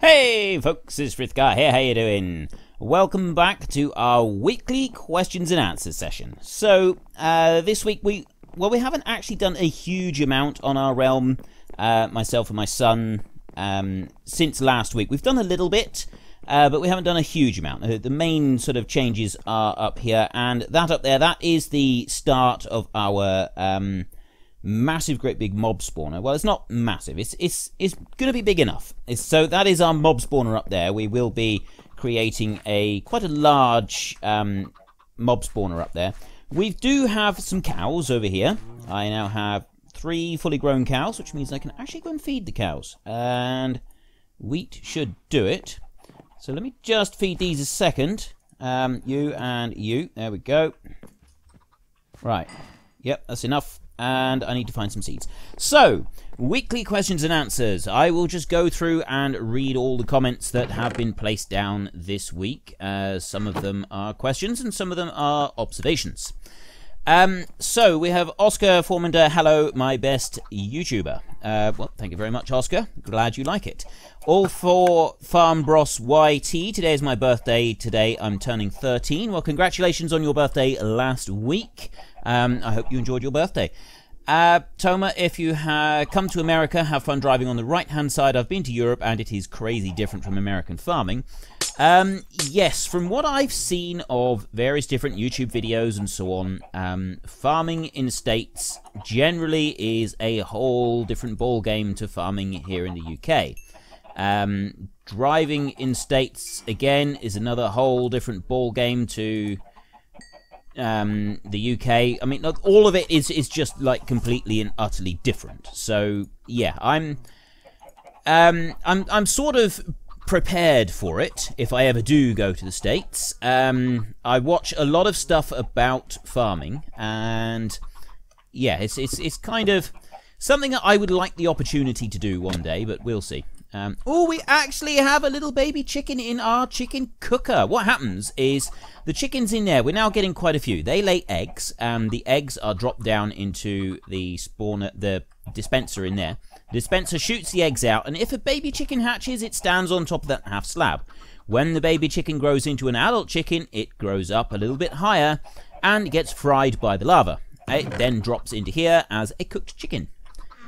Hey folks, it's Frithgar here, how you doing? Welcome back to our weekly questions and answers session. So, this week we haven't actually done a huge amount on our realm, myself and my son, since last week. We've done a little bit, but we haven't done a huge amount. The main sort of changes are up here, and that up there, that is the start of our massive, great big mob spawner. Well, it's not massive. It's going to be big enough. So that is our mob spawner up there. We will be creating quite a large mob spawner up there. We do have some cows over here. I now have 3 fully grown cows, which means I can actually go and feed the cows. And wheat should do it. So let me just feed these a second. You and you. There we go. Right. Yep, that's enough. And I need to find some seeds. So, weekly questions and answers. I will just go through and read all the comments that have been placed down this week. Some of them are questions and some of them are observations. So, we have Oscar Formander. Hello, my best YouTuber. Well, thank you very much, Oscar. Glad you like it. All for Farm Bros YT. Today is my birthday. Today I'm turning 13. Well, congratulations on your birthday last week. I hope you enjoyed your birthday. Toma, if you come to America, have fun driving on the right-hand side. I've been to Europe, and it is crazy different from American farming. Yes, from what I've seen of various different YouTube videos and so on, farming in the States generally is a whole different ball game to farming here in the UK. Driving in States, again, is another whole different ball game to the UK. I mean, all of it is just like completely and utterly different. So yeah, I'm sort of prepared for it if I ever do go to the States. I watch a lot of stuff about farming, and yeah, it's kind of something that I would like the opportunity to do one day, but we'll see. Oh, we actually have a little baby chicken in our chicken cooker. What happens is the chickens in there, we're now getting quite a few. They lay eggs, and the eggs are dropped down into the spawner, the dispenser in there. The dispenser shoots the eggs out, and if a baby chicken hatches, it stands on top of that half slab. When the baby chicken grows into an adult chicken, it grows up a little bit higher and gets fried by the lava. It then drops into here as a cooked chicken.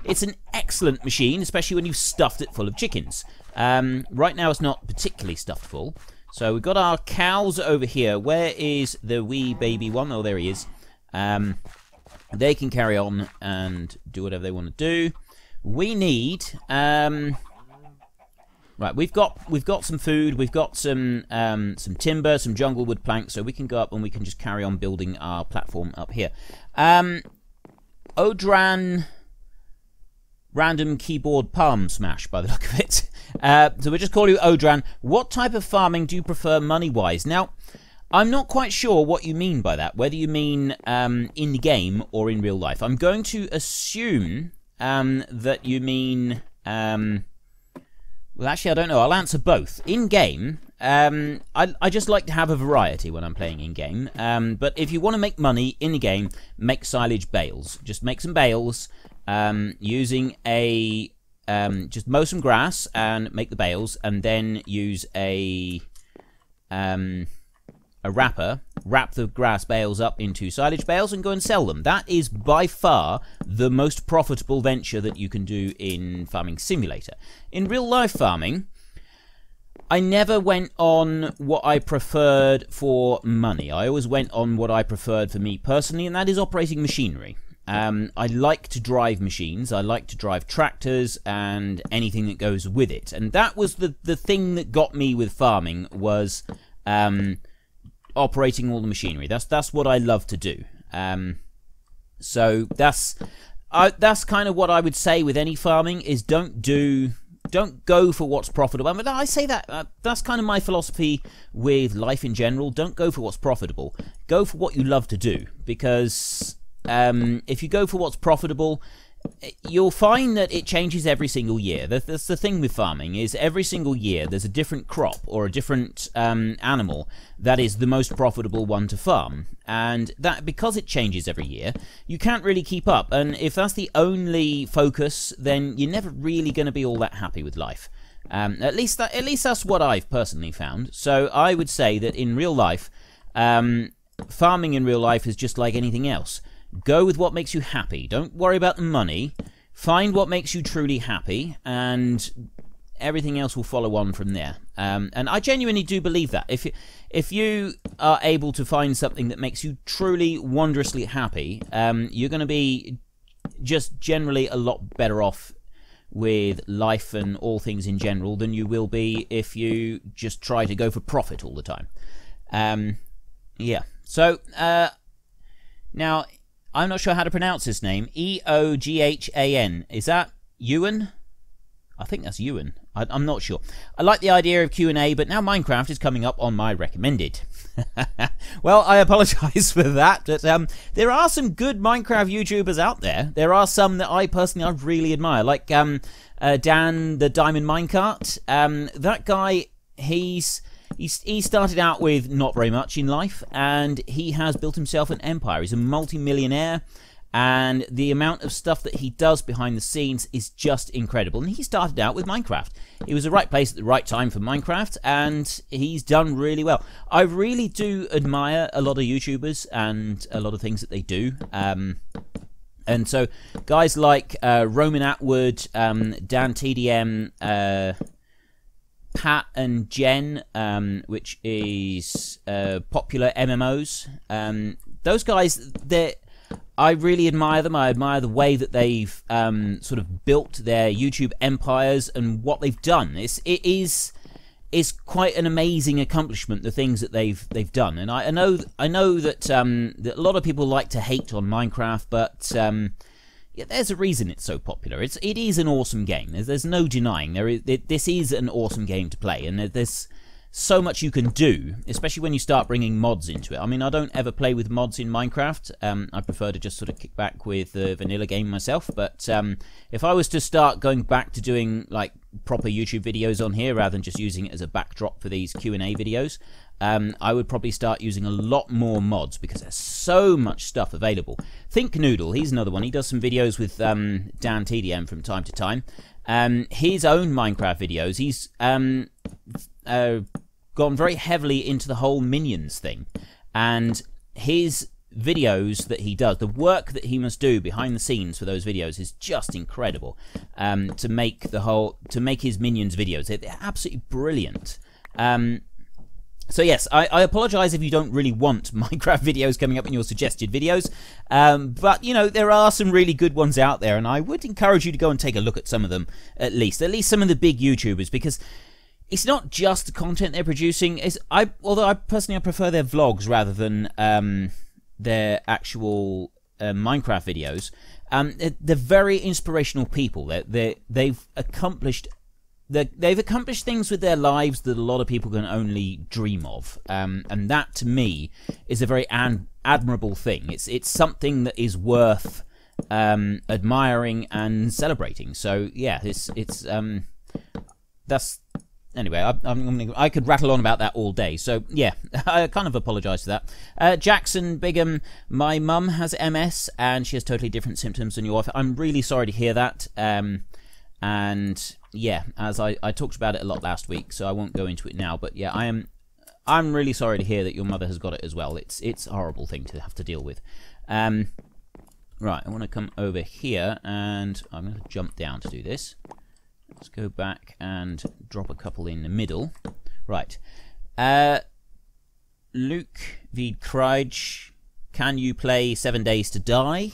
It's an excellent machine, especially when you've stuffed it full of chickens. Right now it's not particularly stuffed full. So we've got our cows over here. Where is the wee baby one? Oh, there he is. They can carry on and do whatever they want to do. We need... right, we've got some food. We've got some timber, some jungle wood planks, so we can go up and we can just carry on building our platform up here. Odran... Random keyboard palm smash, by the look of it. So we'll just call you Odran. What type of farming do you prefer money-wise? Now, I'm not quite sure what you mean by that, whether you mean in the game or in real life. I'm going to assume that you mean... well, actually, I don't know. I'll answer both. In-game, I just like to have a variety when I'm playing in-game. But if you want to make money in the game, make silage bales. Just make some bales... using just mow some grass and make the bales, and then use a wrapper, wrap the grass bales up into silage bales and go and sell them. That is by far the most profitable venture that you can do in Farming Simulator. In real life farming, I never went on what I preferred for money. I always went on what I preferred for me personally, and that is operating machinery. I like to drive machines, I like to drive tractors and anything that goes with it. And that was the thing that got me with farming, was operating all the machinery. That's what I love to do. So that's kind of what I would say with any farming, is don't go for what's profitable. I mean, I say that, that's kind of my philosophy with life in general. Don't go for what's profitable. Go for what you love to do, because... if you go for what's profitable, you'll find that it changes every single year. That's the thing with farming, is every single year there's a different crop or a different animal that is the most profitable one to farm. And that, because it changes every year, you can't really keep up. And if that's the only focus, then you're never really going to be all that happy with life. At least that's what I've personally found. So I would say that in real life, farming in real life is just like anything else. Go with what makes you happy. Don't worry about the money. Find what makes you truly happy, and everything else will follow on from there. And I genuinely do believe that. If you are able to find something that makes you truly wondrously happy, you're going to be just generally a lot better off with life and all things in general than you will be if you just try to go for profit all the time. Yeah. So, now, I'm not sure how to pronounce his name. Eoghan. Is that Ewan? I think that's Ewan. I'm not sure. I like the idea of Q&A, but now Minecraft is coming up on my recommended. Well, I apologise for that, but there are some good Minecraft YouTubers out there. There are some that I really admire, like Dan the Diamond Minecart. That guy, he started out with not very much in life, and he has built himself an empire. He's a multi-millionaire, and the amount of stuff that he does behind the scenes is just incredible. And he started out with Minecraft. He was the right place at the right time for Minecraft, and he's done really well. I really do admire a lot of YouTubers and a lot of things that they do. And so guys like Roman Atwood, Dan TDM, Pat and Jen, which is popular MMOs. Those guys, I really admire them. I admire the way that they've sort of built their YouTube empires and what they've done. It is quite an amazing accomplishment, the things that they've done. And I know that that a lot of people like to hate on Minecraft, but yeah, there's a reason it's so popular. It is an awesome game. There's no denying. This is an awesome game to play, and there's so much you can do, especially when you start bringing mods into it. I mean, I don't ever play with mods in Minecraft. I prefer to just sort of kick back with the vanilla game myself. But if I was to start going back to doing like proper YouTube videos on here rather than just using it as a backdrop for these Q&A videos, I would probably start using a lot more mods because there's so much stuff available. Think Noodle, he's another one. He does some videos with Dan TDM from time to time. His own Minecraft videos, he's gone very heavily into the whole minions thing, and his videos that he does, the work that he must do behind the scenes for those videos is just incredible. To make his minions videos, they're absolutely brilliant. So yes, I apologise if you don't really want Minecraft videos coming up in your suggested videos, but you know, there are some really good ones out there, and I would encourage you to go and take a look at some of them, at least some of the big YouTubers, because it's not just the content they're producing. Although I personally prefer their vlogs rather than their actual Minecraft videos. They're very inspirational people. They've accomplished things with their lives that a lot of people can only dream of, and that to me is a very admirable thing. It's something that is worth admiring and celebrating. So yeah, that's. Anyway, I could rattle on about that all day. So, yeah, I kind of apologise for that. Jackson Bigham, my mum has MS, and she has totally different symptoms than your wife. I'm really sorry to hear that. And, yeah, as I talked about it a lot last week, so I won't go into it now. But, yeah, I'm really sorry to hear that your mother has got it as well. It's a horrible thing to have to deal with. Right, I want to come over here, and I'm going to jump down to do this. Let's go back and drop a couple in the middle. Right. Luke V. Krige, can you play 7 Days to Die?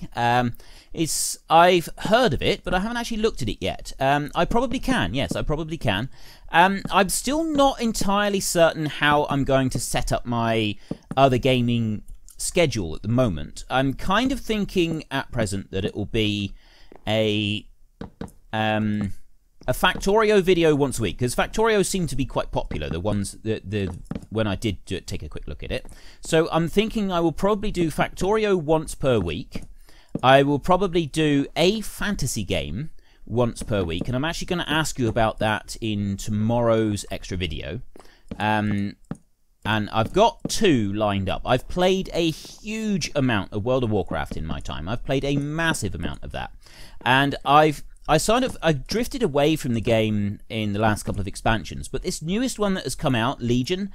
I've heard of it, but I haven't actually looked at it yet. I probably can. Yes, I probably can. I'm still not entirely certain how I'm going to set up my other gaming schedule at the moment. I'm kind of thinking at present that it will be a Factorio video once a week, because Factorios seem to be quite popular, the ones when I did take a quick look at it. So I'm thinking I will probably do Factorio once per week. I will probably do a fantasy game once per week, and I'm actually going to ask you about that in tomorrow's extra video. And I've got 2 lined up. I've played a huge amount of World of Warcraft in my time. I've played a massive amount of that. And I've I drifted away from the game in the last couple of expansions, but this newest one that has come out, Legion,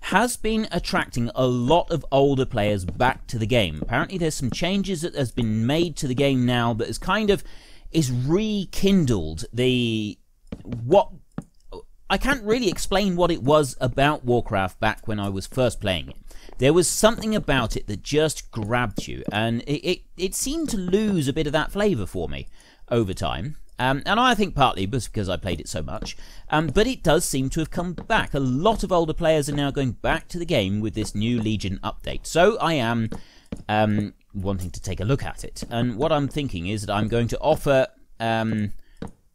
has been attracting a lot of older players back to the game. Apparently there's some changes that has been made to the game now that is rekindled what I can't really explain what it was about Warcraft back when I was first playing it. There was something about it that just grabbed you, and it seemed to lose a bit of that flavour for me over time. And I think partly because I played it so much, but it does seem to have come back. A lot of older players are now going back to the game with this new Legion update. So I am wanting to take a look at it. And what I'm thinking is that I'm going to offer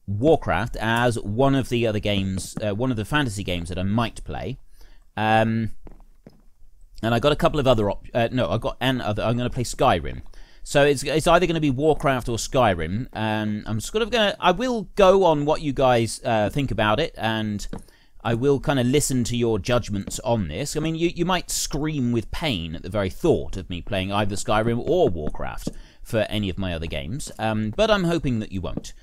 Warcraft as one of the other games, one of the fantasy games that I might play. And I got a couple of other no, I got an other. I'm going to play Skyrim. So it's either going to be Warcraft or Skyrim, and I'm sort of I will go on what you guys think about it, and I will kind of listen to your judgments on this. I mean, you might scream with pain at the very thought of me playing either Skyrim or Warcraft for any of my other games, but I'm hoping that you won't.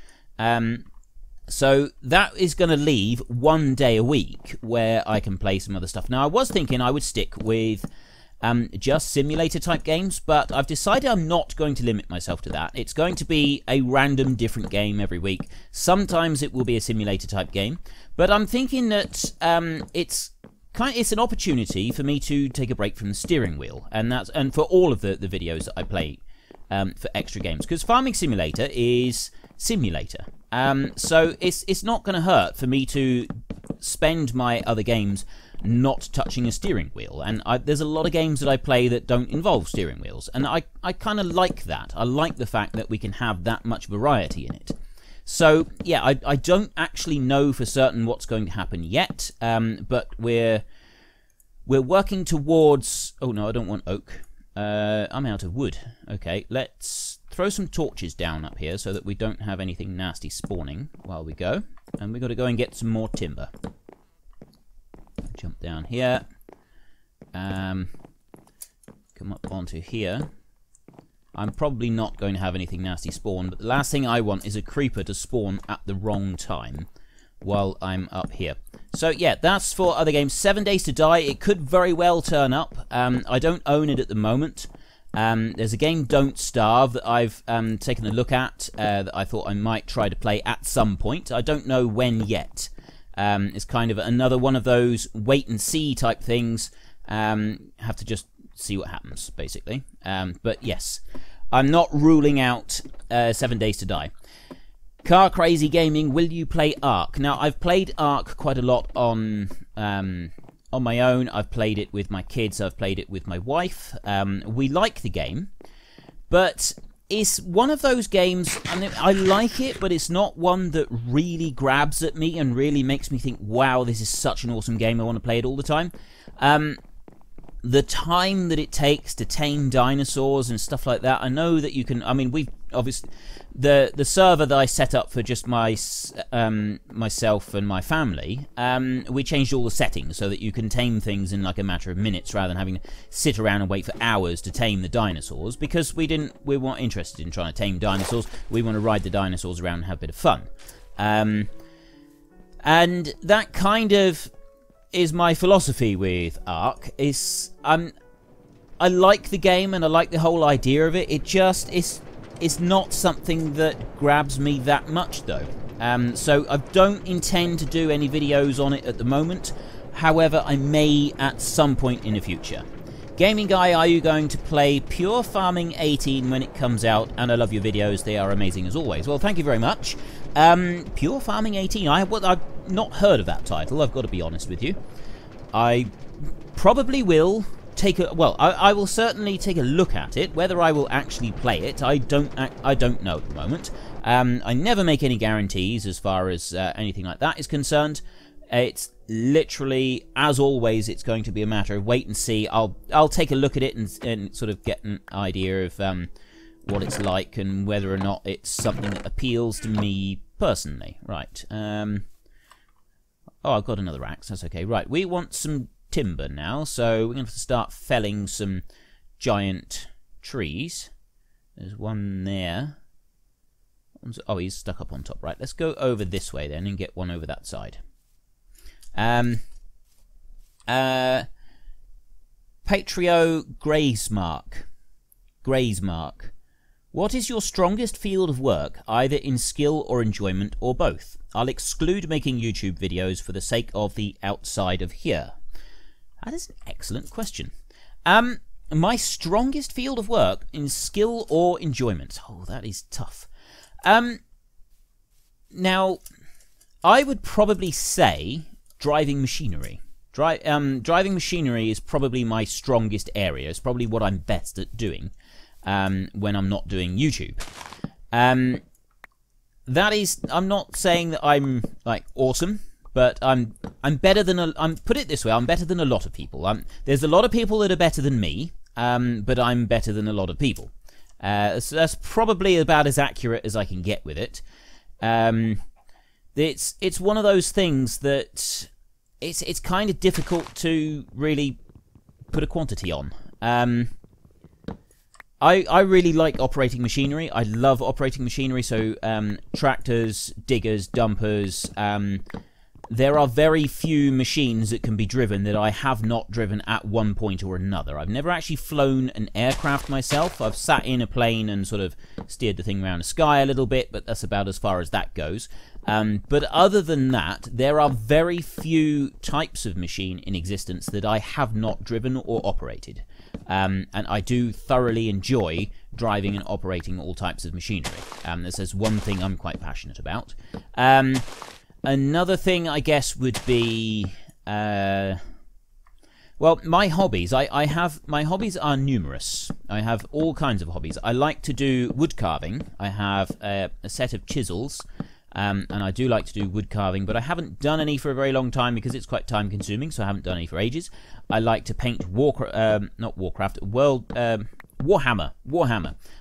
So that is going to leave one day a week where I can play some other stuff. Now, I was thinking I would stick with just simulator type games, but I've decided I'm not going to limit myself to that. It's going to be a random different game every week. Sometimes it will be a simulator type game, but I'm thinking that it's an opportunity for me to take a break from the steering wheel, and for all of the videos that I play for extra games, because Farming Simulator is simulator. So it's not going to hurt for me to spend my other games not touching a steering wheel, and there's a lot of games that I play that don't involve steering wheels, and I kind of like that. I like the fact that we can have that much variety in it. So yeah, I don't actually know for certain what's going to happen yet, but we're working towards... Oh no, I don't want oak. I'm out of wood. Okay, let's throw some torches down up here so that we don't have anything nasty spawning while we go, and we've got to go and get some more timber. Jump down here, come up onto here. I'm probably not going to have anything nasty spawn, but the last thing I want is a creeper to spawn at the wrong time while I'm up here. So yeah, that's for other games. 7 Days to Die, it could very well turn up. I don't own it at the moment. There's a game, Don't Starve, that I've taken a look at that I thought I might try to play at some point. I don't know when yet. It's kind of another one of those wait and see type things. Have to just see what happens, basically. But yes, I'm not ruling out 7 Days to Die. Car Crazy Gaming, will you play Ark? Now, I've played Ark quite a lot on my own. I've played it with my kids. I've played it with my wife. We like the game, but it's one of those games, I mean, I like it, but it's not one that really grabs at me and really makes me think, wow, this is such an awesome game, I want to play it all the time. The time that it takes to tame dinosaurs and stuff like that, I know that you can, I mean, we've obviously, the server that I set up for just myself and my family, we changed all the settings so that you can tame things in like a matter of minutes rather than having to sit around and wait for hours to tame the dinosaurs, because we weren't interested in trying to tame dinosaurs. We want to ride the dinosaurs around and have a bit of fun. And that kind of is my philosophy with Ark. I like the game and I like the whole idea of it. It just it's not something that grabs me that much, though. So I don't intend to do any videos on it at the moment. However, I may at some point in the future. Gaming Guy, are you going to play Pure Farming 18 when it comes out? And I love your videos. They are amazing as always. Well, thank you very much. Pure Farming 18. I've not heard of that title, I've got to be honest with you. I probably will take a... Well, I will certainly take a look at it. Whether I will actually play it, I don't know at the moment. I never make any guarantees as far as anything like that is concerned. It's literally, as always, it's going to be a matter of wait and see. I'll take a look at it and sort of get an idea of what it's like and whether or not it's something that appeals to me personally. Right. Oh, I've got another axe. That's okay. Right, we want some timber now, so we're going to have to start felling some giant trees. There's one there. Oh, he's stuck up on top. Right, let's go over this way then and get one over that side. Patrio Grazemark. What is your strongest field of work, either in skill or enjoyment, or both? I'll exclude making YouTube videos for the sake of the outside of here. That is an excellent question. My strongest field of work in skill or enjoyment. Oh, that is tough. Now, I would probably say driving machinery. Driving machinery is probably my strongest area. It's probably what I'm best at doing when I'm not doing YouTube. That is, I'm not saying that I'm like awesome, but I'm better than put it this way, I'm better than a lot of people. There's a lot of people that are better than me, but I'm better than a lot of people. So that's probably about as accurate as I can get with it. It's one of those things that it's kind of difficult to really put a quantity on. I really like operating machinery. I love operating machinery, so tractors, diggers, dumpers. There are very few machines that can be driven that I have not driven at one point or another. I've never actually flown an aircraft myself. I've sat in a plane and sort of steered the thing around the sky a little bit, but that's about as far as that goes. But other than that, there are very few types of machine in existence that I have not driven or operated. And I do thoroughly enjoy driving and operating all types of machinery. This is one thing I'm quite passionate about. Another thing, I guess, would be... well, my hobbies. My hobbies are numerous. I have all kinds of hobbies. I like to do wood carving. I have a set of chisels. And I do like to do wood carving, but I haven't done any for a very long time because it's quite time consuming, so I haven't done any for ages. I like to paint Warhammer.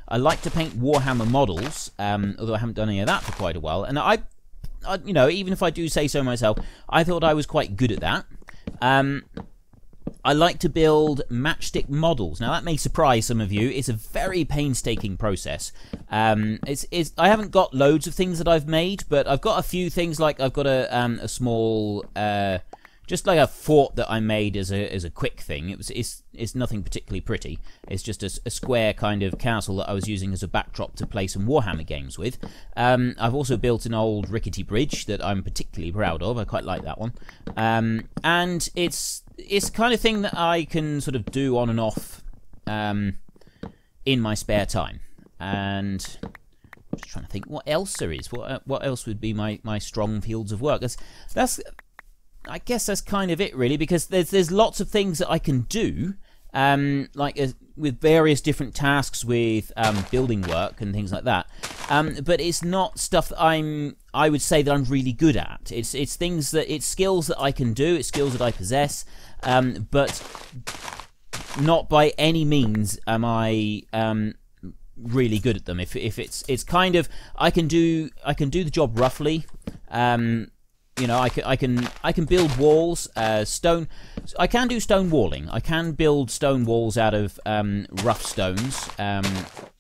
I like to paint Warhammer models, although I haven't done any of that for quite a while. And I you know, even if I do say so myself, I thought I was quite good at that. I like to build matchstick models. Now, that may surprise some of you. It's a very painstaking process. I haven't got loads of things that I've made, but I've got a few things. Like I've got a small, just like a fort that I made as a quick thing. It's nothing particularly pretty. It's just a square kind of castle that I was using as a backdrop to play some Warhammer games with. I've also built an old rickety bridge that I'm particularly proud of. I quite like that one. And it's the kind of thing that I can sort of do on and off in my spare time. And I'm just trying to think what else there is. What else would be my strong fields of work? I guess that's kind of it, really, because there's lots of things that I can do, with various different tasks with building work and things like that. But it's not stuff that I would say that I'm really good at. It's skills that I can do. It's skills that I possess, but not by any means am I really good at them. If it's kind of I can do the job roughly. You know, I can build walls, stone. I can do stone walling. I can build stone walls out of rough stones.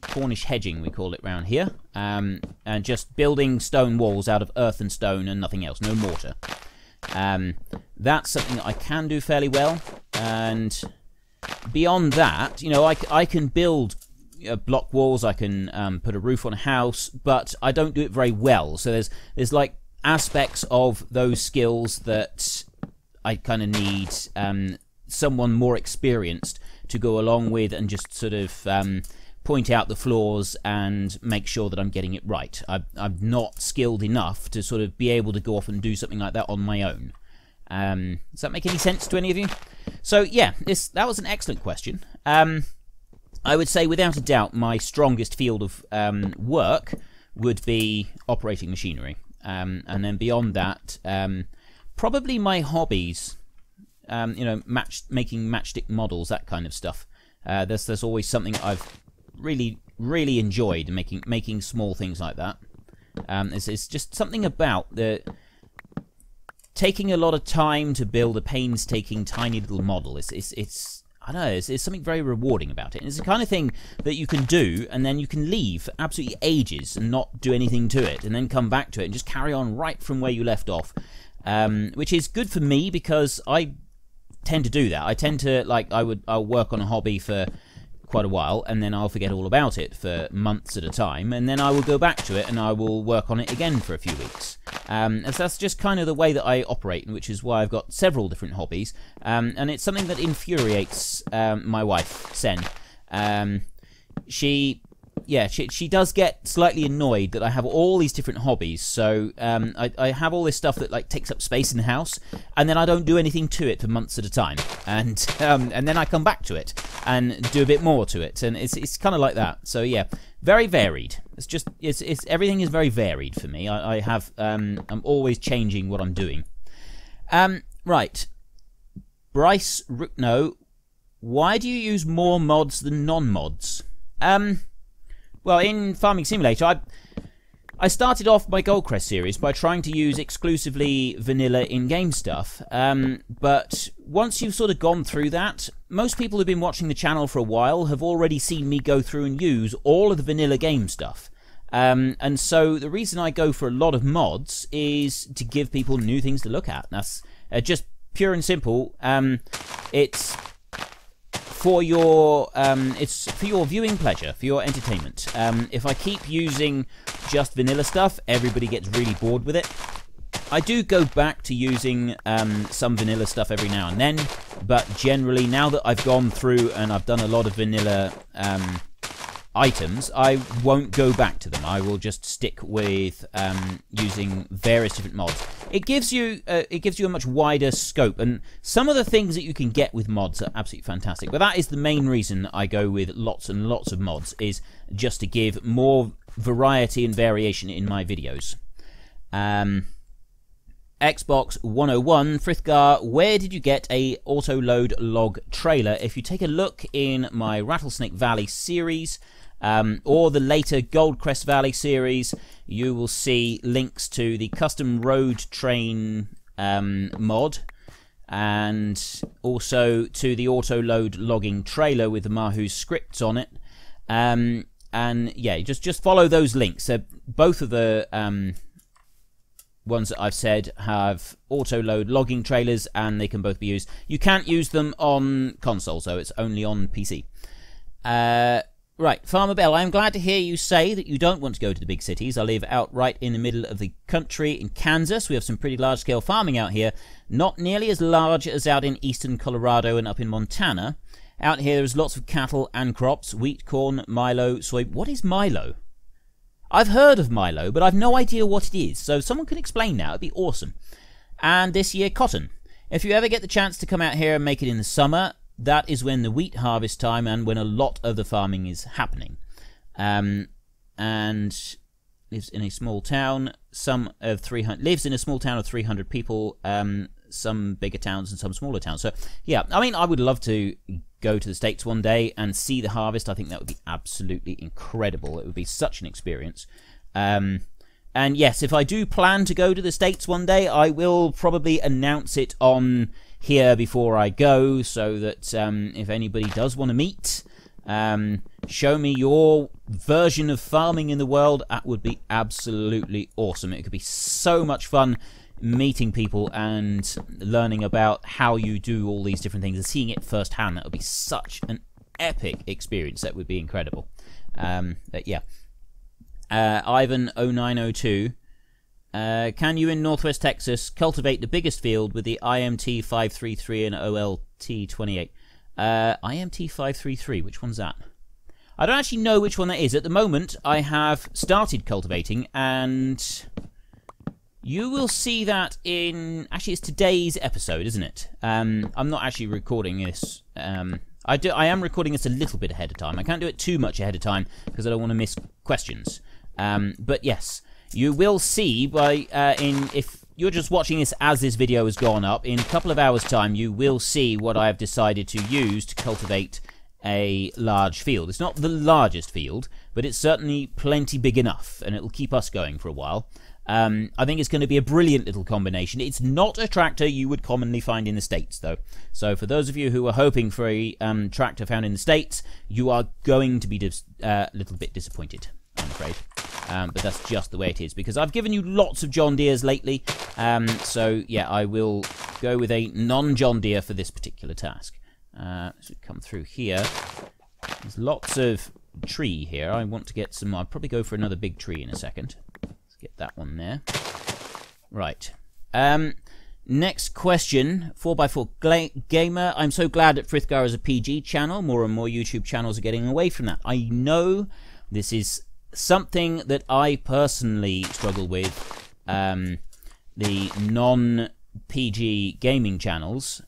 Cornish hedging, we call it round here. And just building stone walls out of earth and stone and nothing else, no mortar. That's something that I can do fairly well. And beyond that, you know, I can build block walls. I can put a roof on a house, but I don't do it very well. So there's like aspects of those skills that I kind of need someone more experienced to go along with and just sort of point out the flaws and make sure that I'm getting it right. I'm not skilled enough to sort of be able to go off and do something like that on my own. Does that make any sense to any of you? So yeah, that was an excellent question. I would say without a doubt my strongest field of work would be operating machinery. And then beyond that, probably my hobbies, you know, making matchstick models, that kind of stuff. There's always something I've really enjoyed, making small things like that. It's just something about taking a lot of time to build a painstaking tiny little model. I don't know, it's something very rewarding about it. And it's the kind of thing that you can do, and then you can leave for absolutely ages and not do anything to it, and then come back to it and just carry on right from where you left off, which is good for me because I tend to do that. I tend to, like, I'll work on a hobby for quite a while, and then I'll forget all about it for months at a time, and then I will go back to it and I will work on it again for a few weeks. And so that's just kind of the way that I operate, which is why I've got several different hobbies, and it's something that infuriates my wife, Sen. She does get slightly annoyed that I have all these different hobbies. So I have all this stuff that like takes up space in the house, and then I don't do anything to it for months at a time, and then I come back to it and do a bit more to it, and it's kind of like that. So yeah, very varied. It's everything is very varied for me. I'm always changing what I'm doing. Right, Bryce Rukno, why do you use more mods than non-mods? Well, in Farming Simulator, I started off my Goldcrest series by trying to use exclusively vanilla in-game stuff, but once you've sort of gone through that, most people who've been watching the channel for a while have already seen me go through and use all of the vanilla game stuff. And so the reason I go for a lot of mods is to give people new things to look at. That's just pure and simple. It's for your viewing pleasure, for your entertainment. If I keep using just vanilla stuff, everybody gets really bored with it. I do go back to using some vanilla stuff every now and then, but generally, now that I've gone through and I've done a lot of vanilla items, I won't go back to them. I will just stick with using various different mods. It gives you a much wider scope, and some of the things that you can get with mods are absolutely fantastic. But that is the main reason I go with lots and lots of mods, is just to give more variety and variation in my videos. Xbox 101, Frithgar, where did you get a auto-load log trailer? If you take a look in my Rattlesnake Valley series, or the later Goldcrest Valley series, you will see links to the custom road train mod, and also to the auto-load logging trailer with the Mahou scripts on it. And yeah, just follow those links. Both of the ones that I've said have auto-load logging trailers, and they can both be used. You can't use them on console, so it's only on PC. Right, Farmer Bell, I am glad to hear you say that you don't want to go to the big cities. I live out right in the middle of the country in Kansas. We have some pretty large-scale farming out here. Not nearly as large as out in eastern Colorado and up in Montana. Out here there's lots of cattle and crops, wheat, corn, milo, soy. What is milo? I've heard of milo, but I've no idea what it is. So if someone can explain that, it'd be awesome. And this year, cotton. If you ever get the chance to come out here and make it in the summer, that is when the wheat harvest time and when a lot of the farming is happening. And lives in a small town. Lives in a small town of 300 people. Some bigger towns and some smaller towns. So yeah, I mean, I would love to go to the States one day and see the harvest. I think that would be absolutely incredible. It would be such an experience. And yes, if I do plan to go to the States one day, I will probably announce it on here before I go, so that if anybody does want to meet, show me your version of farming in the world, that would be absolutely awesome. It could be so much fun meeting people and learning about how you do all these different things and seeing it firsthand. That would be such an epic experience. That would be incredible. But yeah. Ivan0902, can you in Northwest Texas cultivate the biggest field with the IMT 533 and OLT 28? IMT 533, which one's that? I don't actually know which one that is. At the moment, I have started cultivating, and you will see that in... Actually, it's today's episode, isn't it? I'm not actually recording this. I am recording this a little bit ahead of time. I can't do it too much ahead of time because I don't want to miss questions. But yes, you will see if you're just watching this as this video has gone up, in a couple of hours' time, you will see what I have decided to use to cultivate a large field. It's not the largest field, but it's certainly plenty big enough, and it'll keep us going for a while. I think it's going to be a brilliant little combination. It's not a tractor you would commonly find in the States, though. So for those of you who are hoping for a tractor found in the States, you are going to be a little bit disappointed, I'm afraid. But that's just the way it is, because I've given you lots of John Deeres lately. So yeah, I will go with a non-John Deere for this particular task. So we come through here. There's lots of tree here. I want to get some. I'll probably go for another big tree in a second. Let's get that one there. Right. Next question, 4x4 Gamer. I'm so glad that Frithgar is a PG channel. More and more YouTube channels are getting away from that. I know this is something that I personally struggle with. The non-PG gaming channels,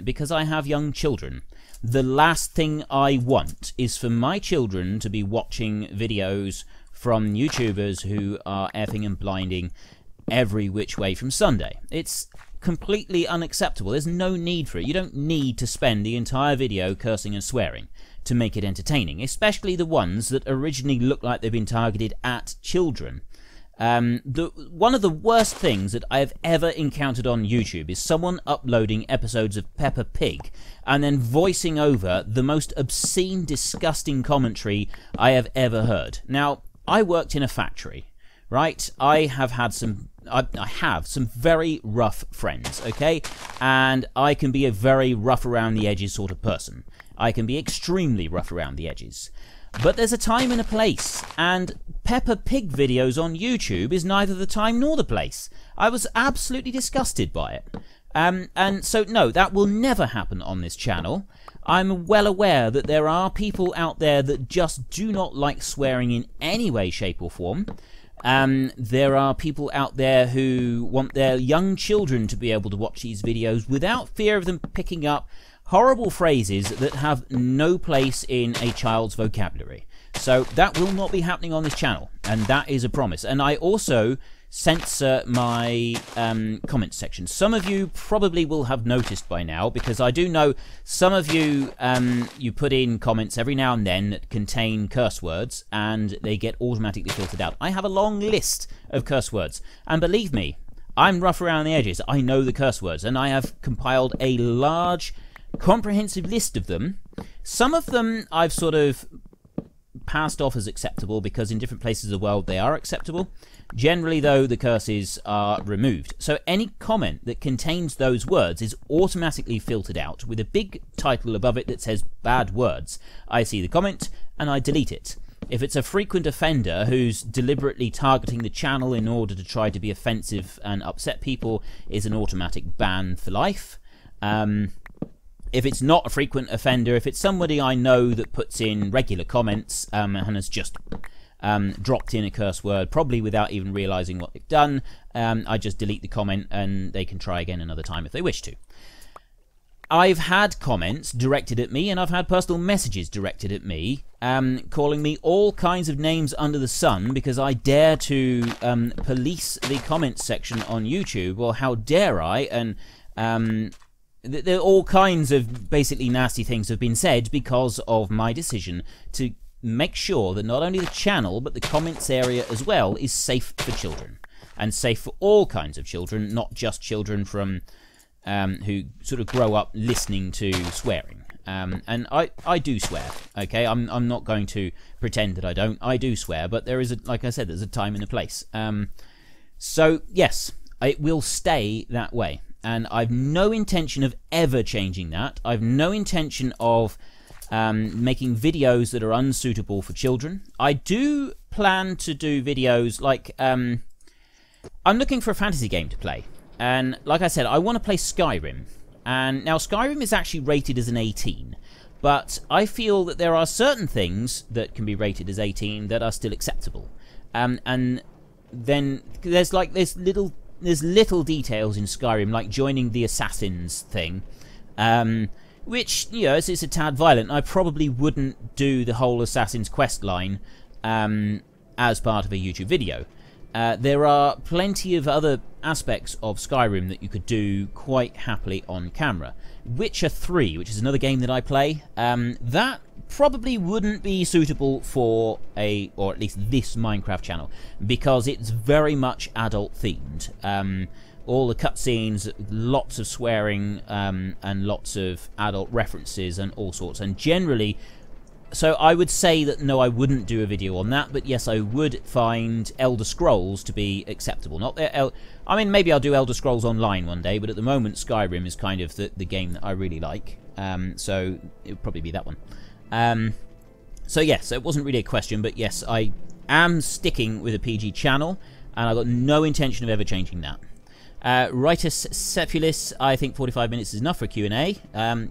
because I have young children. The last thing I want is for my children to be watching videos from YouTubers who are effing and blinding every which way from Sunday. It's completely unacceptable. There's no need for it. You don't need to spend the entire video cursing and swearing to make it entertaining, especially the ones that originally look like they've been targeted at children. One of the worst things that I have ever encountered on YouTube is someone uploading episodes of Peppa Pig and then voicing over the most obscene, disgusting commentary I have ever heard. Now, I worked in a factory, right? I have some very rough friends, okay? And I can be a very rough around the edges sort of person. I can be extremely rough around the edges. But there's a time and a place, and Peppa Pig videos on YouTube is neither the time nor the place. I was absolutely disgusted by it. And so, no, that will never happen on this channel. I'm well aware that there are people out there that just do not like swearing in any way, shape or form. There are people out there who want their young children to be able to watch these videos without fear of them picking up horrible phrases that have no place in a child's vocabulary. So that will not be happening on this channel, and that is a promise. And I also censor my comment section. Some of you probably will have noticed by now, because I do know some of you you put in comments every now and then that contain curse words, and they get automatically filtered out. I have a long list of curse words, and believe me, I'm rough around the edges. I know the curse words, and I have compiled a large comprehensive list of them. Some of them I've sort of passed off as acceptable because in different places of the world they are acceptable. Generally, though, the curses are removed. So any comment that contains those words is automatically filtered out with a big title above it that says bad words. I see the comment and I delete it. If it's a frequent offender who's deliberately targeting the channel in order to try to be offensive and upset people, is an automatic ban for life. If it's not a frequent offender, if it's somebody I know that puts in regular comments and has just dropped in a curse word, probably without even realising what they've done, I just delete the comment and they can try again another time if they wish to. I've had comments directed at me, and I've had personal messages directed at me, calling me all kinds of names under the sun because I dare to police the comments section on YouTube. Well, how dare I? And there are all kinds of basically nasty things have been said because of my decision to make sure that not only the channel but the comments area as well is safe for children, and safe for all kinds of children, not just children from who sort of grow up listening to swearing. And I do swear, okay? I'm not going to pretend that I don't. I do swear, but there is, like I said, there's a time and a place. So yes, it will stay that way. And I've no intention of ever changing that. I've no intention of making videos that are unsuitable for children. I do plan to do videos like... I'm looking for a fantasy game to play. And like I said, I want to play Skyrim. And now Skyrim is actually rated as an 18. But I feel that there are certain things that can be rated as 18 that are still acceptable. And then there's little details in Skyrim, like joining the assassins thing, which, you know, it's a tad violent. I probably wouldn't do the whole Assassin's Quest line as part of a YouTube video. there are plenty of other aspects of Skyrim that you could do quite happily on camera. Witcher 3, which is another game that I play, that probably wouldn't be suitable for or at least this Minecraft channel, because it's very much adult themed. All the cutscenes, lots of swearing, and lots of adult references and all sorts, and generally... So I would say that no, I wouldn't do a video on that, but yes, I would find Elder Scrolls to be acceptable. I mean, maybe I'll do Elder Scrolls Online one day, but at the moment Skyrim is kind of the game that I really like, so it would probably be that one. So yes, it wasn't really a question, but yes, I am sticking with a PG channel, and I've got no intention of ever changing that. Ritus Cephalus, I think 45 minutes is enough for a Q&A.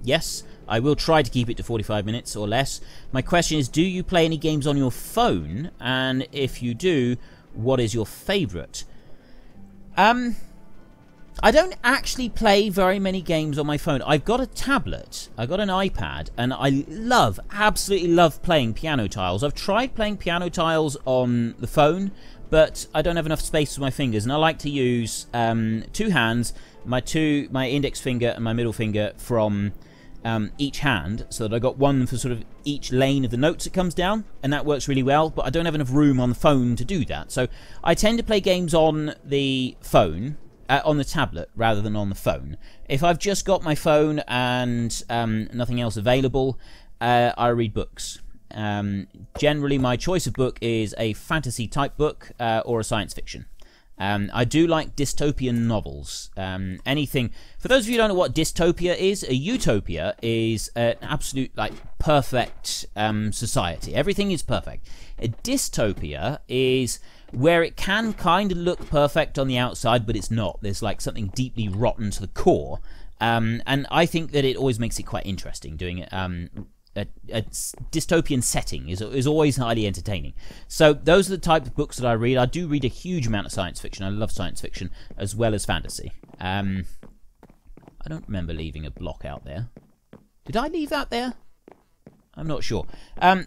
Yes, I will try to keep it to 45 minutes or less. My question is, do you play any games on your phone? And if you do, what is your favourite? I don't actually play very many games on my phone. I've got a tablet, I've got an iPad, and I absolutely love playing piano tiles. I've tried playing piano tiles on the phone, but I don't have enough space for my fingers, and I like to use 2 hands, my index finger and my middle finger from each hand, so that I got one for sort of each lane of the notes it comes down, and that works really well, but I don't have enough room on the phone to do that. So I tend to play games on the phone, on the tablet, rather than on the phone. If I've just got my phone and nothing else available, I read books. Generally my choice of book is a fantasy type book or a science fiction. I do like dystopian novels. Anything, for those of you who don't know what dystopia is, a utopia is an absolute, like, perfect society. Everything is perfect. A dystopia is where it can kind of look perfect on the outside, but it's not. There's like something deeply rotten to the core. And I think that it always makes it quite interesting doing it. A dystopian setting is always highly entertaining. So those are the type of books that I read. I do read a huge amount of science fiction. I love science fiction as well as fantasy. I don't remember leaving a block out there. Did I leave that there? I'm not sure.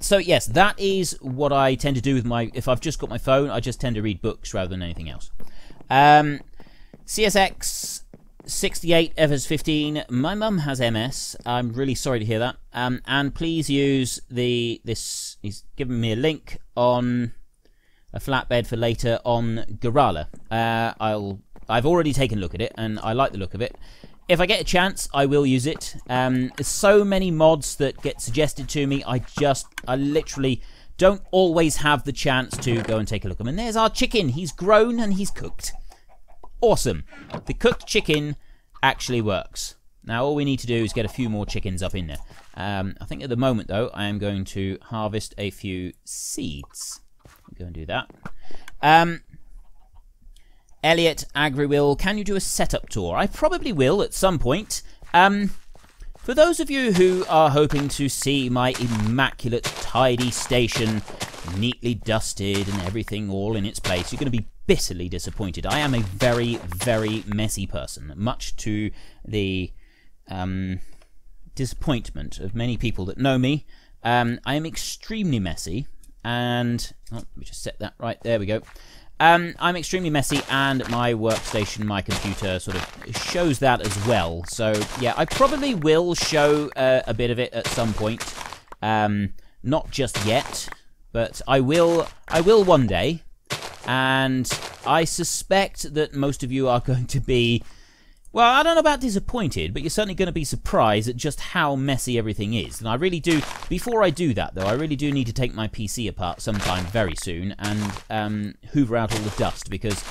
So yes, that is what I tend to do with my... If I've just got my phone, I just tend to read books rather than anything else. CSX 68 Evers 15. My mum has MS. I'm really sorry to hear that. And please use this. He's given me a link on a flatbed for later on Gorala. I've already taken a look at it, and I like the look of it. If I get a chance, I will use it. There's so many mods that get suggested to me. I literally don't always have the chance to go and take a look at them. And there's our chicken. He's grown and he's cooked. Awesome. The cooked chicken actually works. Now all we need to do is get a few more chickens up in there. I think at the moment, though, I am going to harvest a few seeds. I'll go and do that. Elliot Agriwill, can you do a setup tour? I probably will at some point. For those of you who are hoping to see my immaculate, tidy station, neatly dusted and everything all in its place, you're going to be bitterly disappointed. I am a very, very messy person, much to the disappointment of many people that know me. I am extremely messy, and... Oh, let me just set that right. There we go. I'm extremely messy, and my workstation, my computer, sort of shows that as well. So, yeah, I probably will show a bit of it at some point. Not just yet, but I will one day. And I suspect that most of you are going to be... Well, I don't know about disappointed, but you're certainly going to be surprised at just how messy everything is. And I really do... Before I do that, though, I really do need to take my PC apart sometime very soon and hoover out all the dust, because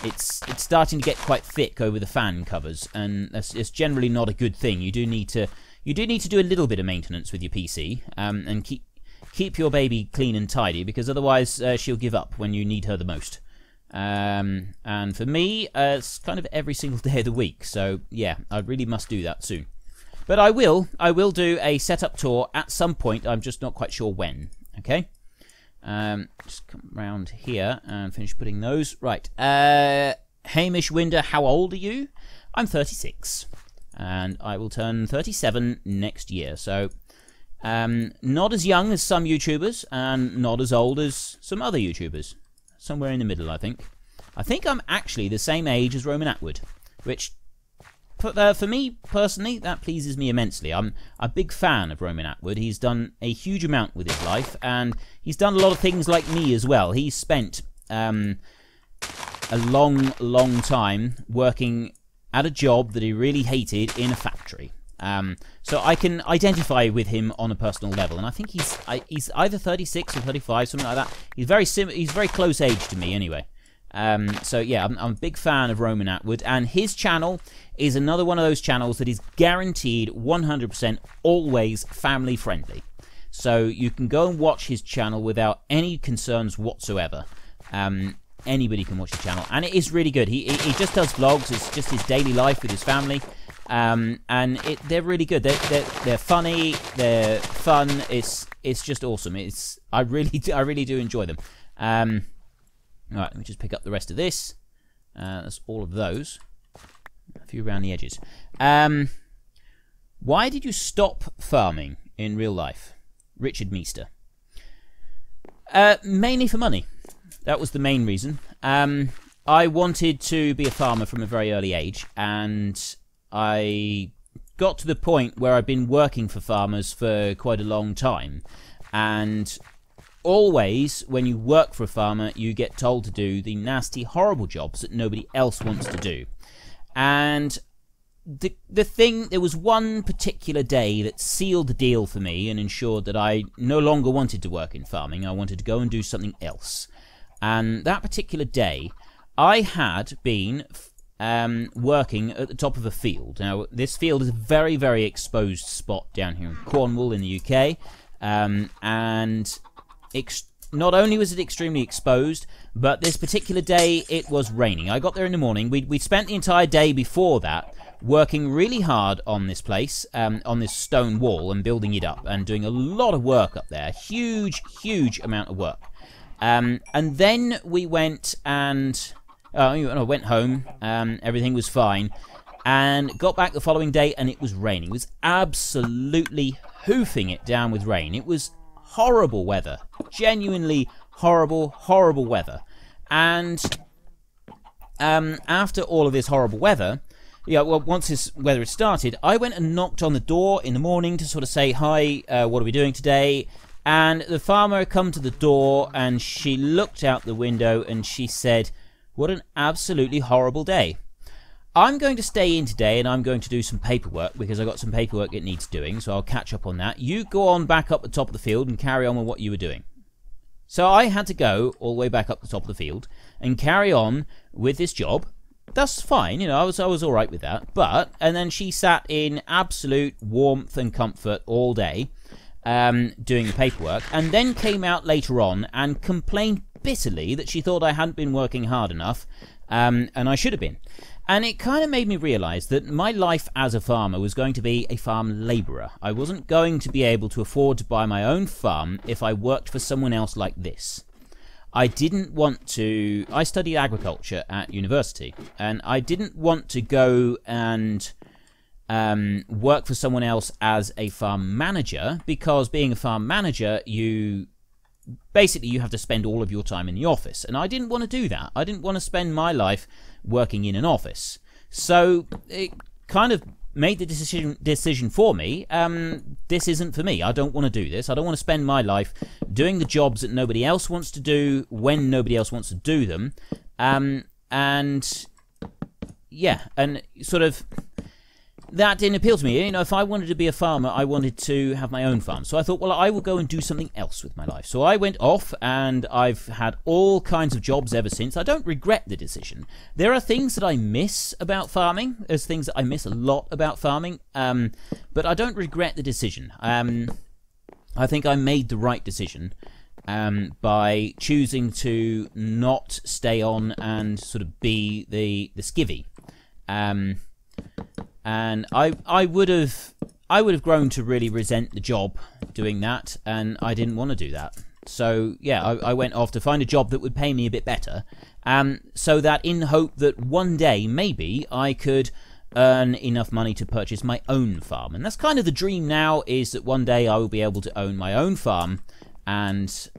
it's starting to get quite thick over the fan covers, and it's generally not a good thing. You do need to do a little bit of maintenance with your PC, and keep your baby clean and tidy, because otherwise she'll give up when you need her the most. And for me, it's kind of every single day of the week. So yeah, I really must do that soon. But I will do a setup tour at some point. I'm just not quite sure when. Okay. Just come round here and finish putting those. Right. Hamish Winder, how old are you? I'm 36, and I will turn 37 next year. So not as young as some YouTubers, and not as old as some other YouTubers. Somewhere in the middle, I think. I think I'm actually the same age as Roman Atwood, which for me personally, that pleases me immensely. I'm a big fan of Roman Atwood. He's done a huge amount with his life, and he's done a lot of things like me as well. He's spent a long time working at a job that he really hated in a factory. So I can identify with him on a personal level, and I think he's either 36 or 35, something like that. He's very close age to me anyway. So yeah, I'm a big fan of Roman Atwood, and his channel is another one of those channels that is guaranteed 100% always family friendly. So you can go and watch his channel without any concerns whatsoever. Anybody can watch the channel, and it is really good. He just does vlogs. It's just his daily life with his family, and they're really good. They're funny. They're fun. It's just awesome. I really do enjoy them. All right, let me just pick up the rest of this. That's all of those. A few around the edges. Why did you stop farming in real life? Richard Meester. Mainly for money. That was the main reason. I wanted to be a farmer from a very early age, and I got to the point where I've been working for farmers for quite a long time, and always when you work for a farmer you get told to do the nasty horrible jobs that nobody else wants to do. And there was one particular day that sealed the deal for me and ensured that I no longer wanted to work in farming. I wanted to go and do something else. And that particular day, I had been working at the top of a field. Now, this field is a very, very exposed spot down here in Cornwall in the UK. And not only was it extremely exposed, but this particular day it was raining. I got there in the morning. We'd spent the entire day before that working really hard on this place, on this stone wall, and building it up and doing a lot of work up there. Huge, huge amount of work. And then we went and I went home. Everything was fine, and got back the following day, and it was raining. It was absolutely hoofing it down with rain. It was horrible weather, genuinely horrible weather. And after all of this horrible weather, once this weather had started, I went and knocked on the door in the morning to sort of say, hi, what are we doing today? And the farmer had come to the door, and she looked out the window and she said, what an absolutely horrible day. I'm going to stay in today, and I'm going to do some paperwork, because I got some paperwork it needs doing, so I'll catch up on that. You go on back up the top of the field and carry on with what you were doing. So I had to go all the way back up the top of the field and carry on with this job. That's fine, I was all right with that. And then she sat in absolute warmth and comfort all day, doing the paperwork, and then came out later on and complained bitterly that she thought I hadn't been working hard enough, and I should have been. And it kind of made me realise that my life as a farmer was going to be a farm labourer. I wasn't going to be able to afford to buy my own farm if I worked for someone else like this. I didn't want to... I studied agriculture at university, and I didn't want to go and work for someone else as a farm manager, because being a farm manager, you have to spend all of your time in the office, and I didn't want to do that. I didn't want to spend my life working in an office. So it kind of made the decision for me. This isn't for me. I don't want to do this. I don't want to spend my life doing the jobs that nobody else wants to do when nobody else wants to do them. And yeah, and sort of that didn't appeal to me. If I wanted to be a farmer, I wanted to have my own farm. So I thought, well, I will go and do something else with my life. So I went off, and I've had all kinds of jobs ever since. I don't regret the decision. There are things that I miss about farming. There's things that I miss a lot about farming, but I don't regret the decision. I think I made the right decision by choosing to not stay on and sort of be the skivvy. And I would have grown to really resent the job doing that, and I didn't want to do that. So yeah, I went off to find a job that would pay me a bit better, so that in hope that one day maybe I could earn enough money to purchase my own farm. And that's kind of the dream now, is that one day I will be able to own my own farm and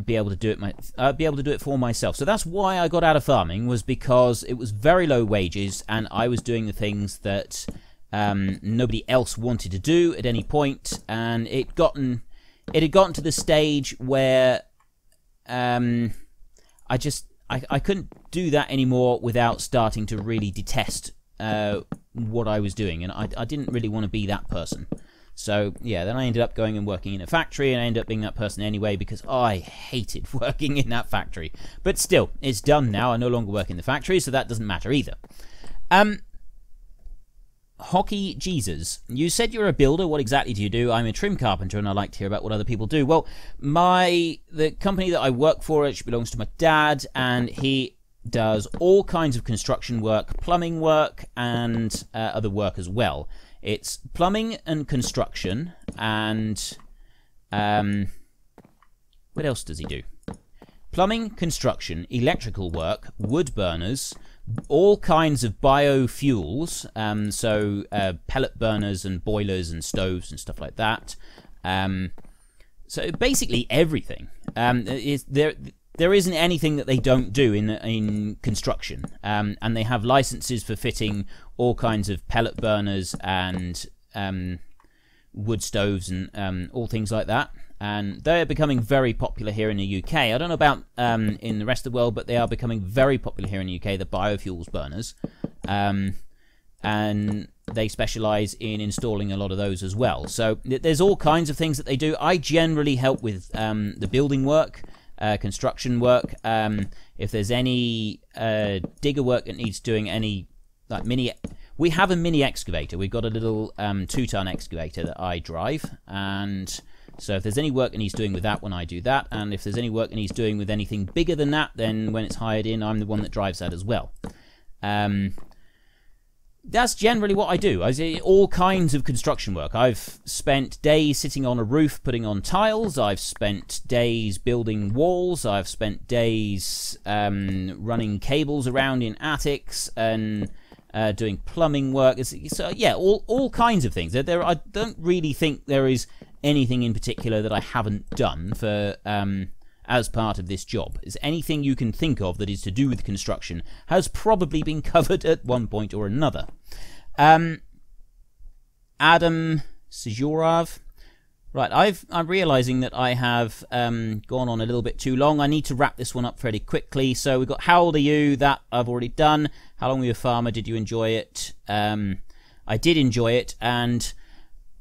be able to do it for myself. So that's why I got out of farming, was because it was very low wages and I was doing the things that nobody else wanted to do at any point, and it had gotten to the stage where I couldn't do that anymore without starting to really detest what I was doing, and I didn't really want to be that person. So yeah, then I ended up going and working in a factory, and I ended up being that person anyway because I hated working in that factory. But still, it's done now. I no longer work in the factory, so that doesn't matter either. Hockey Jesus, you said you're a builder. What exactly do you do? I'm a trim carpenter, and I like to hear about what other people do. Well, the company that I work for actually belongs to my dad, and he does all kinds of construction work, plumbing work, and other work as well. It's plumbing and construction, and what else does he do? Plumbing, construction, electrical work, wood burners, all kinds of biofuels, so pellet burners and boilers and stoves and stuff like that. So basically everything. There isn't anything that they don't do in construction, and they have licenses for fitting all kinds of pellet burners and wood stoves and all things like that. And they're becoming very popular here in the UK. I don't know about in the rest of the world, but they are becoming very popular here in the UK, the biofuels burners. And they specialise in installing a lot of those as well. So there's all kinds of things that they do. I generally help with the building work, construction work. If there's any digger work that needs doing, any like we have a mini excavator. We've got a little 2-ton excavator that I drive, and so if there's any work that he's doing with that one, I do that. And if there's any work that he's doing with anything bigger than that, then when it's hired in, I'm the one that drives that as well. That's generally what I do. I do all kinds of construction work. I've spent days sitting on a roof putting on tiles. I've spent days building walls. I've spent days running cables around in attics and doing plumbing work. So yeah, all kinds of things. I don't really think there is anything in particular that I haven't done for as part of this job. Is anything you can think of that is to do with construction has probably been covered at one point or another. Adam Sijorov. Right, I'm realising that I have gone on a little bit too long. I need to wrap this one up fairly quickly. So we've got how old are you? That I've already done. How long were you a farmer? Did you enjoy it? I did enjoy it, and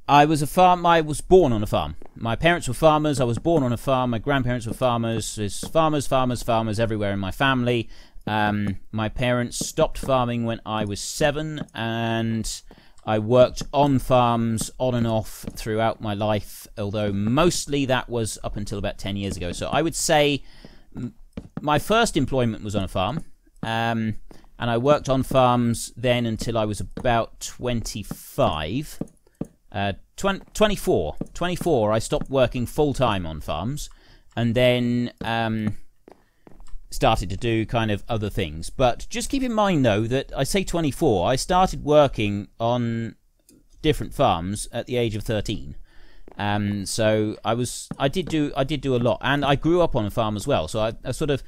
I was born on a farm. My parents were farmers. I was born on a farm. My grandparents were farmers. There's farmers everywhere in my family. My parents stopped farming when I was 7, and I worked on farms on and off throughout my life, although mostly that was up until about 10 years ago. So I would say my first employment was on a farm, and I worked on farms then until I was about 25. 24, I stopped working full-time on farms, and then started to do kind of other things. But just keep in mind, though, that I say 24, I started working on different farms at the age of 13. So I did do a lot, and I grew up on a farm as well. So I sort of,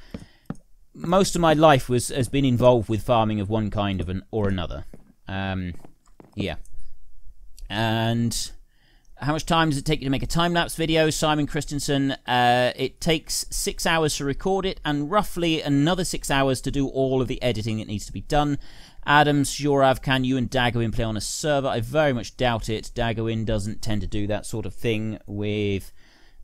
most of my life has been involved with farming of one kind or another. Yeah. And how much time does it take you to make a time-lapse video? Simon Christensen, it takes 6 hours to record it and roughly another 6 hours to do all of the editing that needs to be done. Adam Shurav, can you and Dagowin play on a server? I very much doubt it. Dagowin doesn't tend to do that sort of thing with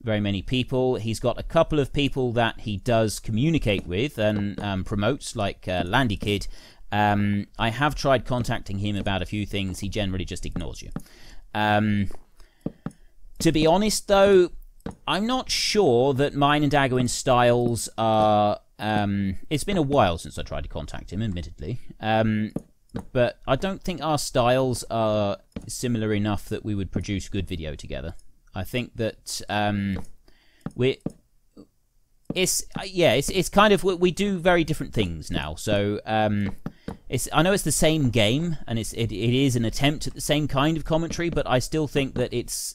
very many people. He's got a couple of people that he does communicate with and promotes, like Landy Kid. I have tried contacting him about a few things. He generally just ignores you. To be honest, though, I'm not sure that mine and Dagowin's styles are... it's been a while since I tried to contact him, admittedly. But I don't think our styles are similar enough that we would produce good video together. I think that it's kind of, we do very different things now. So I know it's the same game, and it is an attempt at the same kind of commentary, but I still think that it's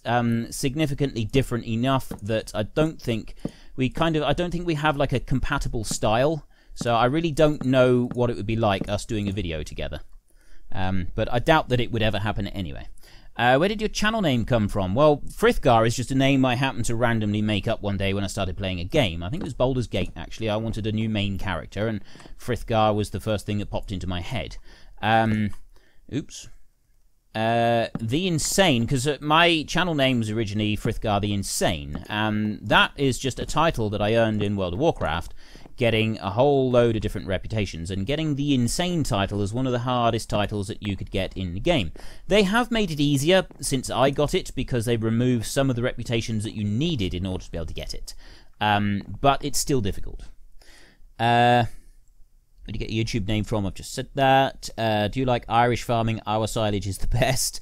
significantly different enough that I don't think I don't think we have like a compatible style, so I really don't know what it would be like us doing a video together. But I doubt that it would ever happen anyway. Where did your channel name come from? Well, Frithgar is just a name I happened to randomly make up one day when I started playing a game. I think it was Baldur's Gate, actually. I wanted a new main character, and Frithgar was the first thing that popped into my head. Oops. The Insane, because my channel name was originally Frithgar the Insane. That is just a title that I earned in World of Warcraft, getting a whole load of different reputations, and getting the Insane title is one of the hardest titles that you could get in the game. They have made it easier since I got it, because they removed some of the reputations that you needed in order to be able to get it. But it's still difficult. Where do you get your YouTube name from? I've just said that. Do you like Irish farming? Our silage is the best.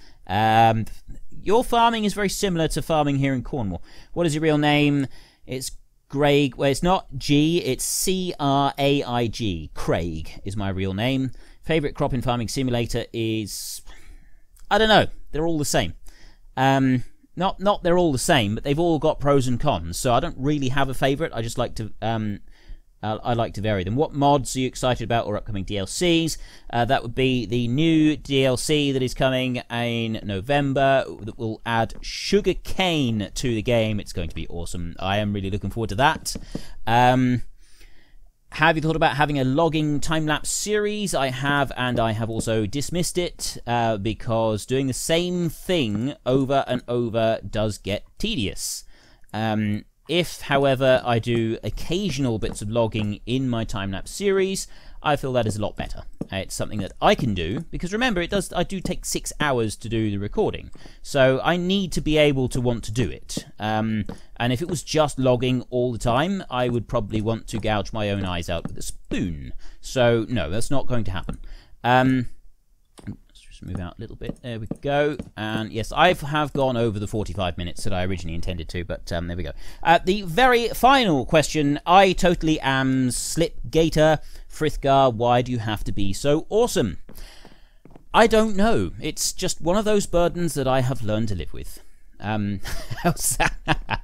Your farming is very similar to farming here in Cornwall. What is your real name? It's Craig. Well, it's not G, it's C-R-A-I-G. Craig is my real name. Favorite crop in Farming Simulator is... I don't know. They're all the same. Not they're all the same, but they've all got pros and cons. So I don't really have a favorite. I just like to... I like to vary them. What mods are you excited about or upcoming DLCs? That would be the new DLC that is coming in November that will add sugar cane to the game. It's going to be awesome. I am really looking forward to that. Have you thought about having a logging time-lapse series? I have, and I have also dismissed it because doing the same thing over and over does get tedious. If, however, I do occasional bits of logging in my time-lapse series, I feel that is a lot better. It's something that I can do, because remember, I do take 6 hours to do the recording, so I need to be able to want to do it. And if it was just logging all the time, I would probably want to gouge my own eyes out with a spoon. So, no, that's not going to happen. Move out a little bit. There we go. And yes, I have gone over the 45 minutes that I originally intended to, but there we go. The very final question. I totally am Slipgator. Frithgar, why do you have to be so awesome? I don't know. It's just one of those burdens that I have learned to live with. How's that?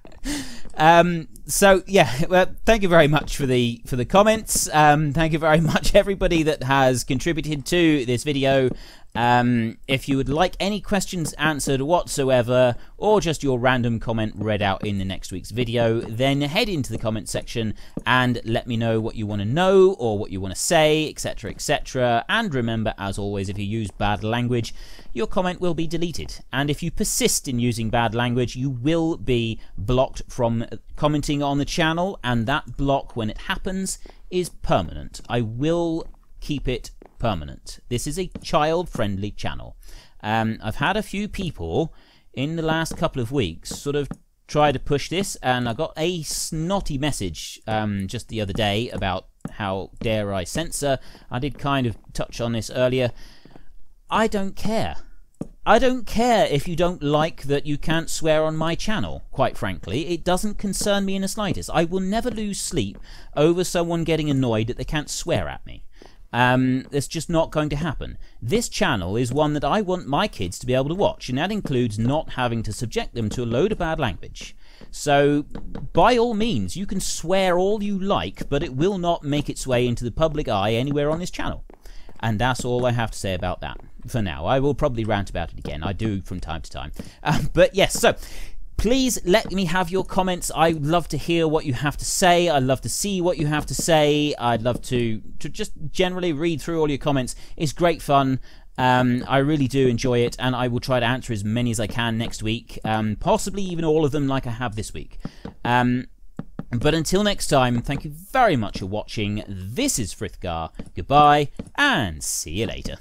So yeah, well, thank you very much for the comments. Thank you very much everybody that has contributed to this video. If you would like any questions answered whatsoever, or just your random comment read out in the next week's video, then head into the comment section and let me know what you want to know or what you want to say, etc, etc. And remember, as always, if you use bad language, your comment will be deleted. And if you persist in using bad language, you will be blocked from commenting on the channel, and that block, when it happens, is permanent. I will keep it permanent. This is a child-friendly channel. I've had a few people in the last couple of weeks sort of try to push this, and I got a snotty message just the other day about how dare I censor. I did kind of touch on this earlier. I don't care. I don't care if you don't like that you can't swear on my channel, quite frankly. It doesn't concern me in the slightest. I will never lose sleep over someone getting annoyed that they can't swear at me. It's just not going to happen. This channel is one that I want my kids to be able to watch, and that includes not having to subject them to a load of bad language. So, by all means, you can swear all you like, but it will not make its way into the public eye anywhere on this channel. And that's all I have to say about that for now. I will probably rant about it again. I do from time to time. But yes, so please let me have your comments. I'd love to hear what you have to say. I'd love to see what you have to say. I'd love to just generally read through all your comments. It's great fun. I really do enjoy it, and I will try to answer as many as I can next week. Possibly even all of them like I have this week. But until next time, thank you very much for watching. This is Frithgar. Goodbye, and see you later.